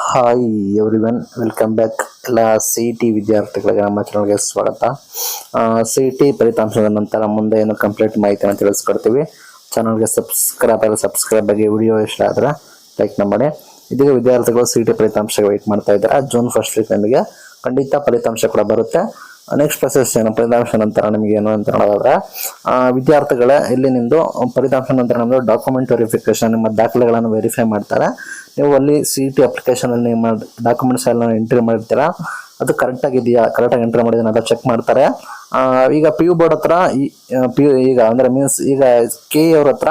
Hi everyone, welcome back. ಎಲ್ಲ C T ವಿದ್ಯಾರ್ಥಿಗಳಿಗೆ ನಮ್ಮ ಚಾನಲ್ಗೆ ಸ್ವಾಗತ. ಸಿ ಟಿ ಫಲಿತಾಂಶದ ನಂತರ ಮುಂದೆ ಏನು ಕಂಪ್ಲೀಟ್ ಮಾಹಿತಿಯನ್ನು ತಿಳಿಸ್ಕೊಡ್ತೀವಿ. ಚಾನಲ್ಗೆ ಸಬ್ಸ್ಕ್ರೈಬ್ ಆಗಿ ವಿಡಿಯೋ ಇಷ್ಟ ಆದರೆ ಲೈಕ್ ಮಾಡಿ. ಇದೀಗ ವಿದ್ಯಾರ್ಥಿಗಳು ಸಿ ಟಿ ಫಲಿತಾಂಶ ವೆಯ್ಟ್ ಮಾಡ್ತಾ ಇದ್ದಾರೆ. ಜೂನ್ 1 ವೀಕ್ ನಿಮಗೆ ಖಂಡಿತ ಫಲಿತಾಂಶ ಕೂಡ ಬರುತ್ತೆ. ನೆಕ್ಸ್ಟ್ ಪ್ರೊಸೆಸ್ ಏನು, ಫಲಿತಾಂಶ ನಂತರ ನಿಮಗೆ ಏನು ಅಂತ ನೋಡೋದಾದ್ರೆ, ವಿದ್ಯಾರ್ಥಿಗಳೇ ಇಲ್ಲಿ ನಿಮ್ಮದು ಫಲಿತಾಂಶ ನಂತರ ನಮ್ಮದು ಡಾಕ್ಯುಮೆಂಟ್ ವೆರಿಫಿಕೇಶನ್, ನಿಮ್ಮ ದಾಖಲೆಗಳನ್ನು ವೆರಿಫೈ ಮಾಡ್ತಾರೆ. ನೀವು ಅಲ್ಲಿ ಸಿ ಟಿ ಅಪ್ಲಿಕೇಶನಲ್ಲಿ ನಿಮ್ಮ ಡಾಕ್ಯುಮೆಂಟ್ಸ್ ಎಲ್ಲ ಎಂಟ್ರಿ ಮಾಡಿರ್ತೀರಾ, ಅದು ಕರೆಕ್ಟಾಗಿ ಎಂಟ್ರಿ ಮಾಡಿದ್ರೆ ಅಂತ ಚೆಕ್ ಮಾಡ್ತಾರೆ. ಈಗ ಪಿ ಯು ಬೋರ್ಡ್ ಹತ್ರ ಈಗ ಅಂದರೆ ಮೀನ್ಸ್ ಈಗ ಕೆ ಅವ್ರ ಹತ್ರ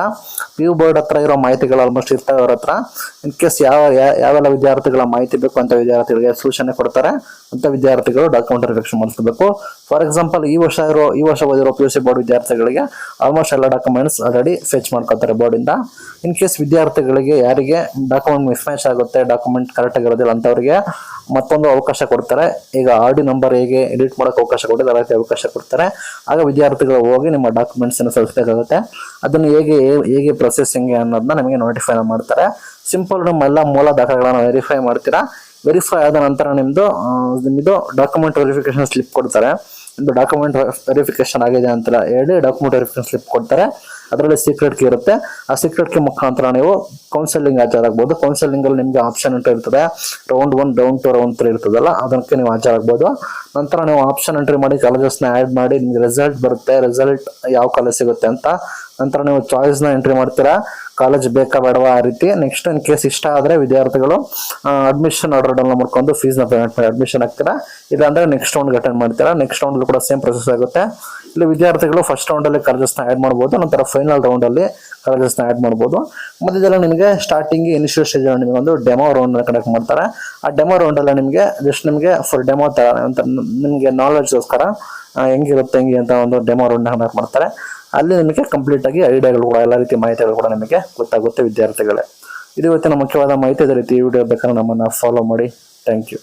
ಪಿ ಯು ಬೋರ್ಡ್ ಹತ್ರ ಇರೋ ಮಾಹಿತಿಗಳು ಆಲ್ಮೋಸ್ಟ್ ಇರ್ತವೆ ಅವ್ರ ಹತ್ರ. ಇನ್ ಕೇಸ್ ಯಾವೆಲ್ಲ ವಿದ್ಯಾರ್ಥಿಗಳ ಮಾಹಿತಿ ಬೇಕು ಅಂತ ವಿದ್ಯಾರ್ಥಿಗಳಿಗೆ ಸೂಚನೆ ಕೊಡ್ತಾರೆ. ಅಂತ ವಿದ್ಯಾರ್ಥಿಗಳು ಡಾಕ್ಯುಮೆಂಟ್ ವೆರಿಫಿಕೇಶನ್ ಮಾಡಿಸ್ಬೇಕು. ಫಾರ್ ಎಕ್ಸಾಂಪಲ್ ಈ ವರ್ಷ ಓದಿರೋ ಪಿ ಯು ಸಿ ಬೋರ್ಡ್ ವಿದ್ಯಾರ್ಥಿಗಳಿಗೆ ಆಲ್ಮೋಸ್ಟ್ ಎಲ್ಲ ಡಾಕ್ಯುಮೆಂಟ್ಸ್ ಆಲ್ರೆಡಿ ಫೆಚ್ ಮಾಡ್ಕೊತಾರೆ ಬೋರ್ಡಿಂದ. ಇನ್ ಕೇಸ್ ವಿದ್ಯಾರ್ಥಿಗಳಿಗೆ ಯಾರಿಗೆ ಡಾಕ್ಯುಮೆಂಟ್ ಮಿಸ್ಮ್ಯಾಚ್ ಆಗುತ್ತೆ, ಡಾಕ್ಯುಮೆಂಟ್ ಕರೆಕ್ಟ್ ಆಗಿರೋದಿಲ್ಲ ಅಂತವ್ರಿಗೆ ಮತ್ತೊಂದು ಅವಕಾಶ ಕೊಡ್ತಾರೆ. ಈಗ ಆರ್ ಡಿ ನಂಬರ್ ಹೇಗೆ ಎಡಿಟ್ ಮಾಡೋಕೆ ಅವಕಾಶ ಕೊಟ್ಟಿದೆ, ಅದಕ್ಕೆ ಅವಕಾಶ ಕೊಡ್ತಾರೆ. ಆಗ ವಿದ್ಯಾರ್ಥಿಗಳು ಹೋಗಿ ನಿಮ್ಮ ಡಾಕ್ಯುಮೆಂಟ್ಸ್ ಅನ್ನು ಸಲ್ಲಿಸಬೇಕಾಗುತ್ತೆ. ಅದನ್ನು ಹೇಗೆ ಪ್ರೊಸೆಸಿಂಗ್ ಅನ್ನೋದನ್ನ ನಿಮಗೆ ನೋಟಿಫೈ ಮಾಡ್ತಾರೆ. ಸಿಂಪಲ್ ಎಲ್ಲ ಮೂಲ ದಾಖಲೆಗಳನ್ನು ವೆರಿಫೈ ಮಾಡ್ತೀರಾ. ವೆರಿಫೈ ಆದ ನಂತರ ನಿಮ್ಮದು ಡಾಕ್ಯುಮೆಂಟ್ ವೆರಿಫಿಕೇಶನ್ ಸ್ಲಿಪ್ ಕೊಡ್ತಾರೆ. ನಿಮ್ಮದು ಡಾಕ್ಯುಮೆಂಟ್ ವೆರಿಫಿಕೇಶನ್ ಆಗಿದೆ ಅಂತ ಹೇಳಿ ಡಾಕ್ಯುಮೆಂಟ್ ವೆರಿಫಿಕೇಶನ್ ಸ್ಲಿಪ್ ಕೊಡ್ತಾರೆ. ಅದರಲ್ಲಿ ಸೀಕ್ರೆಟ್ ಕೀ ಇರುತ್ತೆ. ಆ ಸೀಕ್ರೆಟ್ ಕೀ ಮುಖಾಂತರ ನೀವು ಕೌನ್ಸೆಲಿಂಗ್ ಹಾಜರಾಗಬಹುದು. ಕೌನ್ಸೆಲಿಂಗ್ ಅಲ್ಲಿ ನಿಮಗೆ ಆಪ್ಷನ್ ಎಂಟ್ರಿ ಇರ್ತದೆ. ರೌಂಡ್ 1, ರೌಂಡ್ 2, ರೌಂಡ್ 3 ಇರ್ತದಲ್ಲ, ಅದಕ್ಕೆ ನೀವು ಹಾಜರಾಗಬಹುದು. ನಂತರ ನೀವು ಆಪ್ಷನ್ ಎಂಟ್ರಿ ಮಾಡಿ ಕಾಲೇಜಸ್ನ ಆ್ಯಡ್ ಮಾಡಿ ನಿಮ್ಗೆ ರಿಸಲ್ಟ್ ಬರುತ್ತೆ. ರಿಸಲ್ಟ್ ಯಾವ ಕಾಲೇಜ್ ಸಿಗುತ್ತೆ ಅಂತ ನಂತರ ನೀವು ಚಾಯ್ಸ್ನ ಎಂಟ್ರಿ ಮಾಡ್ತೀರಾ, ಕಾಲೇಜ್ ಬೇಕಾ ಬೇಡವಾ ಆ ರೀತಿ. ನೆಕ್ಸ್ಟ್ ಇನ್ ಕೇಸ್ ಇಷ್ಟ ಆದರೆ ವಿದ್ಯಾರ್ಥಿಗಳು ಅಡ್ಮಿಷನ್ ಆರ್ಡರ್ ಡೌನ್ಲೋಡ್ ಮಾಡ್ಕೊಂಡು ಫೀಸ್ನ ಪೇಮೆಂಟ್ ಮಾಡಿ ಅಡ್ಮಿಷನ್ ಆಗ್ತೀರಾ. ಇಲ್ಲಾಂದ್ರೆ ನೆಕ್ಸ್ಟ್ ರೌಂಡ್ಗೆ ಅಟೆಂಡ್ ಮಾಡ್ತೀರಾ. ನೆಕ್ಸ್ಟ್ ರೌಂಡ್ ಕೂಡ ಸೇಮ್ ಪ್ರೊಸೆಸ್ ಆಗುತ್ತೆ. ಇಲ್ಲಿ ವಿದ್ಯಾರ್ಥಿಗಳು ಫಸ್ಟ್ ರೌಂಡಲ್ಲಿ ಕಾಲೇಜಸ್ನ ಆ್ಯಡ್ ಮಾಡ್ಬೋದು, ನಂತರ ಫೈನಲ್ ರೌಂಡಲ್ಲಿ ಕಾಲೇಜಸ್ನ ಆ್ಯಡ್ ಮಾಡ್ಬೋದು. ಮಧ್ಯದಲ್ಲಿ ನಿಮಗೆ ಸ್ಟಾರ್ಟಿಂಗ್ ಇನಿಷಿಯಲ್ ಸ್ಟೇಜ್ ನಿಮಗೆ ಒಂದು ಡೆಮೋ ರೌಂಡ್ ಕಂಡಕ್ಟ್ ಮಾಡ್ತಾರೆ. ಆ ಡೆಮೋ ರೌಂಡಲ್ಲಿ ನಿಮಗೆ ಫಾರ್ ಡೆಮೋ ತರ ಅಂತ ನಿಮಗೆ ನಾಲೆಡ್ಜ್ಗೋಸ್ಕರ ಹೆಂಗಿರುತ್ತೆ ಅಂತ ಒಂದು ಡೆಮೋ ರೌಂಡ್ ಕಂಡಕ್ಟ್ ಮಾಡ್ತಾರೆ. ಅಲ್ಲಿ ನಿಮಗೆ ಕಂಪ್ಲೀಟ್ ಆಗಿ ಐಡಿಯಾಗಳು ಕೂಡ ಎಲ್ಲ ರೀತಿ ಮಾಹಿತಿಗಳು ಕೂಡ ನಿಮಗೆ ಗೊತ್ತಾಗುತ್ತೆ ವಿದ್ಯಾರ್ಥಿಗಳೇ. ಇದು ಇವತ್ತಿನ ಮುಖ್ಯವಾದ ಮಾಹಿತಿ. ಅದೇ ರೀತಿ ಈ ವಿಡಿಯೋ ಬೇಕಾದ್ರೆ ನಮ್ಮನ್ನು ಫಾಲೋ ಮಾಡಿ. Thank you.